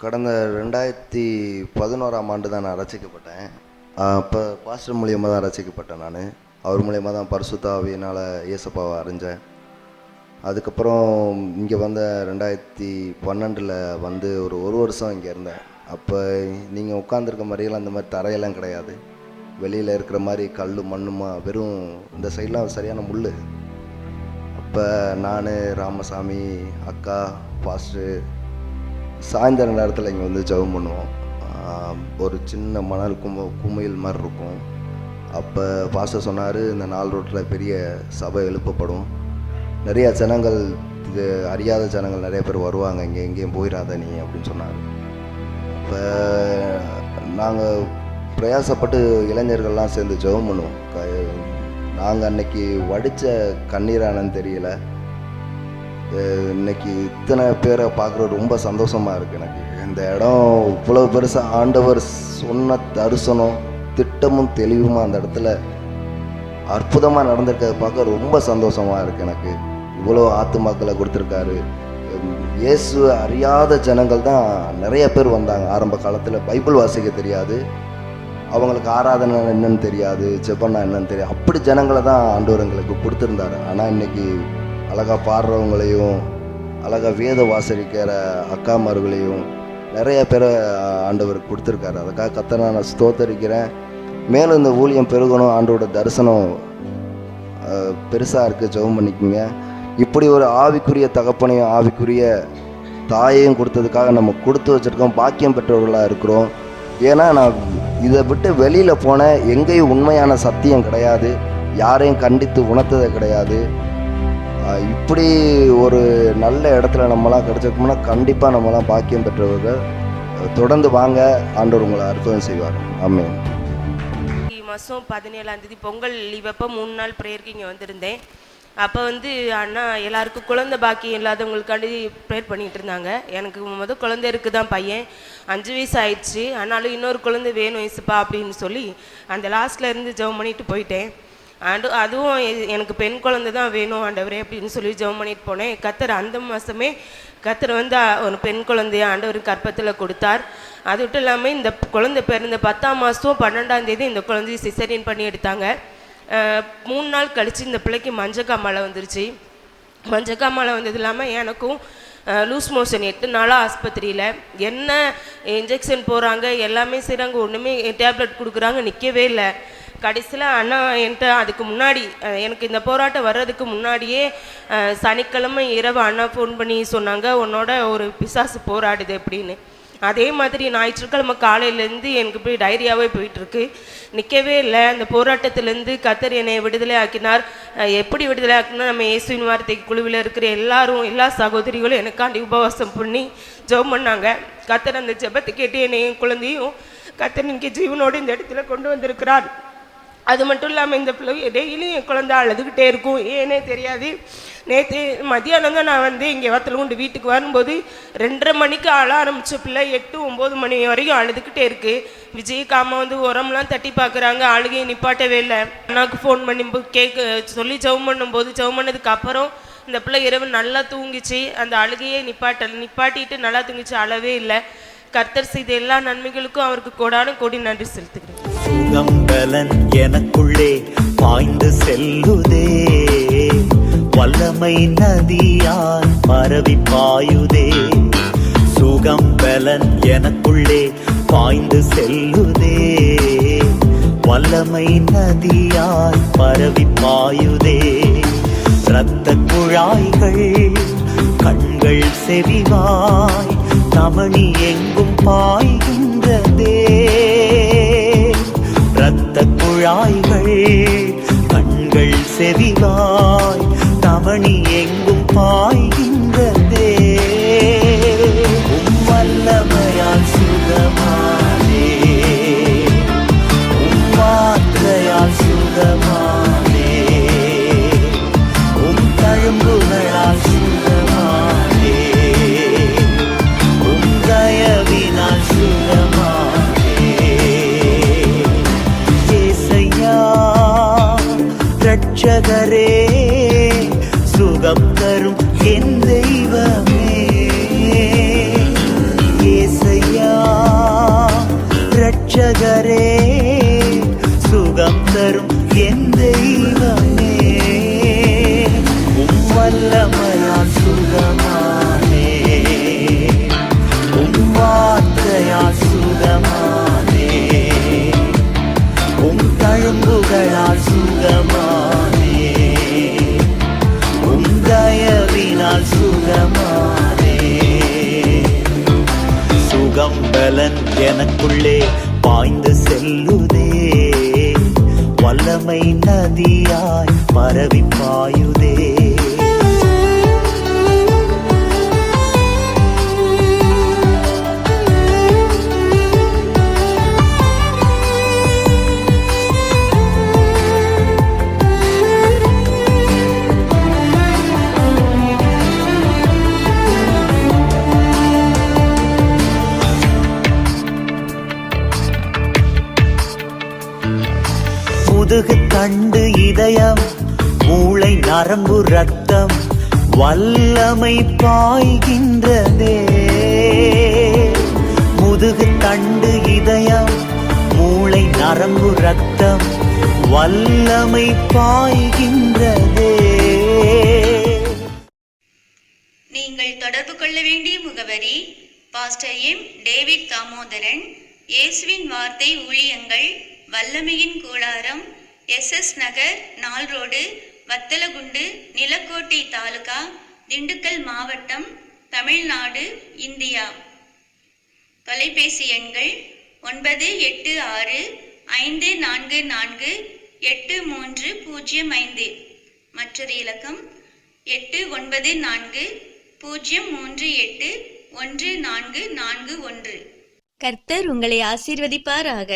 கடந்த 2011ஆம் ஆண்டு தான் நான் ரசிக்கப்பட்டேன். அப்போ பாஸ்டர் மூலியமாக தான் ரசிக்கப்பட்டேன். நான் அவர் மூலியமாக தான் பரிசுத்த ஆவியினால் இயேசப்பாவை அறிஞ்சேன். அதுக்கப்புறம் இங்கே வந்த 2012 வந்து ஒரு வருஷம் இங்கே இருந்தேன். அப்போ நீங்கள் உட்காந்துருக்க மாதிரியெல்லாம் அந்த மாதிரி தரையெல்லாம் கிடையாது. வெளியில் இருக்கிற மாதிரி கல் மண்ணுமா வெறும் இந்த சைட்லாம் சரியான முள். அப்போ நான், ராமசாமி, அக்கா, பாஸ்டர் சாயந்தர நேரத்தில் இங்கே வந்து ஜெபம் பண்ணுவோம். ஒரு சின்ன மணல் குமையில் மாதிரி இருக்கும். அப்போ பாஸ்டர் சொன்னார், இந்த 4 ரோட்டில் பெரிய சபை எழுப்பப்படும், நிறையா ஜனங்கள், இது அறியாத ஜனங்கள் நிறைய பேர் வருவாங்க, இங்கே எங்கேயும் போயிடாத நீ அப்படின்னு சொன்னார். அப்போ நாங்கள் பிரயாசப்பட்டு இளைஞர்கள்லாம் சேர்ந்து ஜெபம் பண்ணுவோம். நாங்கள் அன்னைக்கு வடித்த கண்ணீரானன்னு தெரியல. இன்னைக்கு இத்தனை பேரை பார்க்குறது ரொம்ப சந்தோஷமாக இருக்குது எனக்கு. இந்த இடம் இவ்வளோ பெருசாக ஆண்டவர் சொன்ன தரிசனம் திட்டமும் தெளிவுமா அந்த இடத்துல அற்புதமாக நடந்திருக்கிறத பார்க்க ரொம்ப சந்தோஷமாக இருக்குது எனக்கு. இவ்வளோ ஆத்துமாக்களை கொடுத்துருக்காரு. இயேசு அறியாத ஜனங்கள் தான் நிறைய பேர் வந்தாங்க. ஆரம்ப காலத்தில் பைபிள் வாசிக்க தெரியாது, அவங்களுக்கு ஆராதனை என்னன்னு தெரியாது, ஜெபன்னா என்னன்னு தெரியாது. அப்படி ஜனங்களை தான் ஆண்டவர் எங்களுக்கு கொடுத்துருந்தாரு. ஆனால் இன்றைக்கி அழகாக பாடுறவங்களையும் அழகாக வேத வாசிக்கிற அக்காமார்களையும் நிறைய பேரை ஆண்டவர் கொடுத்துருக்காரு. அதுக்காக கர்த்தரை நான் ஸ்தோத்தரிக்கிறேன். மேலும் இந்த ஊழியம் பெருகணும், ஆண்டோட தரிசனம் பெருசாக இருக்குது, ஜெபம் பண்ணிக்கோங்க. இப்படி ஒரு ஆவிக்குரிய தகப்பனையும் ஆவிக்குரிய தாயையும் கொடுத்ததுக்காக நம்ம கொடுத்து வச்சுருக்கோம், பாக்கியம் பெற்றவர்களாக இருக்கிறோம். ஏன்னா நான் இதை விட்டு வெளியில் போனேன், எங்கேயும் உண்மையான சத்தியம் கிடையாது, யாரையும் கண்டித்து உணர்த்தது கிடையாது. இப்படி ஒரு நல்ல இடத்துல நம்மளாம் கிடச்சிருக்கோம்னா கண்டிப்பாக நம்மளாம் பாக்கியம் பெற்றவர்கள். தொடர்ந்து வாங்க, ஆண்டவர் உங்களை அற்புதம் செய்வார். ஆமென். மாதம் 17ஆம் தேதி பொங்கல் லீவப்போ 3 நாள் ப்ரேயருக்கு இங்கே வந்திருந்தேன். அப்போ வந்து அண்ணா எல்லாருக்கும் குழந்தை பாக்கியம் இல்லாதவங்களுக்காண்டி ப்ரேயர் பண்ணிகிட்டு இருந்தாங்க. எனக்கு குழந்தை இருக்குது தான், பையன் 5 வயசு ஆயிடுச்சு. ஆனாலும் இன்னொரு குழந்தை வேணும் இயேசுப்பா அப்படின்னு சொல்லி அந்த லாஸ்ட்டில் இருந்து ஜெபம் பண்ணிட்டு போயிட்டேன். அதுவும் எனக்கு பெண் குழந்தை தான் வேணும் ஆண்டவரே அப்படின்னு சொல்லி ஜெபம் பண்ணிட்டு போனேன். கர்த்தர் அந்த மாதமே கர்த்தர் வந்து ஒரு பெண் குழந்தைய ஆண்டவர் கற்பத்தில் கொடுத்தார். அது மட்டும் இல்லாமல் இந்த குழந்தை பிறந்த 10ஆம் மாதம் 12ஆம் தேதி இந்த குழந்தைய சிசேரியன் பண்ணி எடுத்தாங்க. 3 நாள் கழித்து இந்த பிள்ளைக்கு மஞ்சக்காமலை வந்துருச்சு. மஞ்சக்காமலை வந்தது இல்லாமல் எனக்கும் லூஸ் மோஷன் 8 நாளாக ஆஸ்பத்திரியில் என்ன இன்ஜெக்ஷன் போகிறாங்க, எல்லாமே செய்கிறாங்க, ஒன்றுமே டேப்லெட் கொடுக்குறாங்க, நிற்கவே இல்லை. கடைசியில் அண்ணா என்கிட்ட அதுக்கு முன்னாடி எனக்கு இந்த போராட்டம் வர்றதுக்கு முன்னாடியே சனிக்கிழமை இரவு அண்ணா ஃபோன் பண்ணி சொன்னாங்க, உன்னோட ஒரு பிசாசு போராடுது அப்படின்னு. அதே மாதிரி ஞாயிற்றுக்கிழமை காலையிலேருந்து எனக்கு இப்படி டைரியாவே போயிட்டுருக்கு, நிற்கவே இல்லை. அந்த போராட்டத்திலேருந்து கர்த்தர் என்னை விடுதலை ஆக்கினார். எப்படி விடுதலை ஆக்கினா, நம்ம இயேசுவின் வார்த்தை குழுவில் இருக்கிற எல்லா சகோதரிகளும் எனக்காண்டி உபவாசம் பண்ணி ஜெபம் பண்ணாங்க. கர்த்தர் அந்த ஜெபத்தை கேட்டு என்னையும் குழந்தையும் கர்த்தர் இங்கே ஜீவனோடு இந்த இடத்துல கொண்டு வந்திருக்கிறார். அது மட்டும் இல்லாமல் இந்த பிள்ளை டெய்லியும் என் குழந்தை அழுதுகிட்டே இருக்கும், ஏனே தெரியாது. நேற்று மதியானம் தான் நான் வந்து இங்கே வத்தலகுண்டு வீட்டுக்கு வரும்போது 2:30 மணிக்கு அழ ஆரம்பித்த பிள்ளை 8-9 மணி வரைக்கும் அழுதுகிட்டே இருக்குது. விஜய்க்காமா வந்து உரம்லாம் தட்டி பார்க்குறாங்க, அழுகையை நிப்பாட்டவே இல்லை. அண்ணாவுக்கு ஃபோன் பண்ணி சொல்லி ஜெபம் பண்ணதுக்கு அப்புறம் இந்த பிள்ளை இரவு நல்லா தூங்கிச்சு. அந்த அழுகையை நிப்பாட்டிட்டு நல்லா தூங்கிச்சு, அழவே இல்லை. கர்த்தர் செய்த எல்லா நன்மைகளுக்கும் அவருக்கு கோடான கோடி நன்றி செலுத்துகிறேன். சுகம்பலன் எனக்குள்ளே பாய்ந்து செல்லுதே, வல்லமை நதியால் பரவி பாயுதே. சுகம்பலன் எனக்குள்ளே பாய்ந்து செல்லுதே, வல்லமை நதியால் பரவி பாயுதே. இரத்த குழாய்கள் கண்கள் செவிவாய் தமணி எங்கும் பாய்கின்றதே. இரத்த குழாய்கள் கண்கள் செவிவாய் தமணி எங்கும் பாய்கின்றதே. வல்லமையால் சுகமானே, வார்த்தையால் சுகமானே, தழும்புகளால் சுகமானே, தயவினால் சுகமானே. ஏசையா ரட்சகரே, சுகம் தரும் என் தெய்வமே. ஏசையா இவரே சுகம் தரும் என் தெய்வமே உம் வல்லமையால் சுகமானே உம் வார்த்தையால் சுகமானே உம் தழும்புகளால் சுகமானே உம் தயவினால் சுகமானே சுகம் பலன் எனக்குள்ளே பாய்ந்து செல்லுதே வல்லமை நதியாய் பரவி பாயுதே முதுகு தண்டு இதயம் மூளை நரம்பு ரத்தம் வல்லமை பாய்கின்றதே முதுகு தண்டு இதயம் மூளை நரம்பு ரத்தம் வல்லமை பாய்கின்றதே. நீங்கள் தொடர்பு கொள்ள வேண்டிய முகவரி பாஸ்டர் எம் டேவிட் தாமோதரன், இயேசுவின் வார்த்தை ஊழியங்கள், வல்லமையின் கூடாரம், SS நகர், 4 ரோடு, வத்தலகுண்டு, நிலக்கோட்டை தாலுகா, திண்டுக்கல் மாவட்டம், தமிழ்நாடு, இந்தியா. தொலைபேசி எண்கள் 9865448305. மற்றொரு இலக்கம் 8940381441. கர்த்தர் உங்களை ஆசீர்வதிப்பாராக.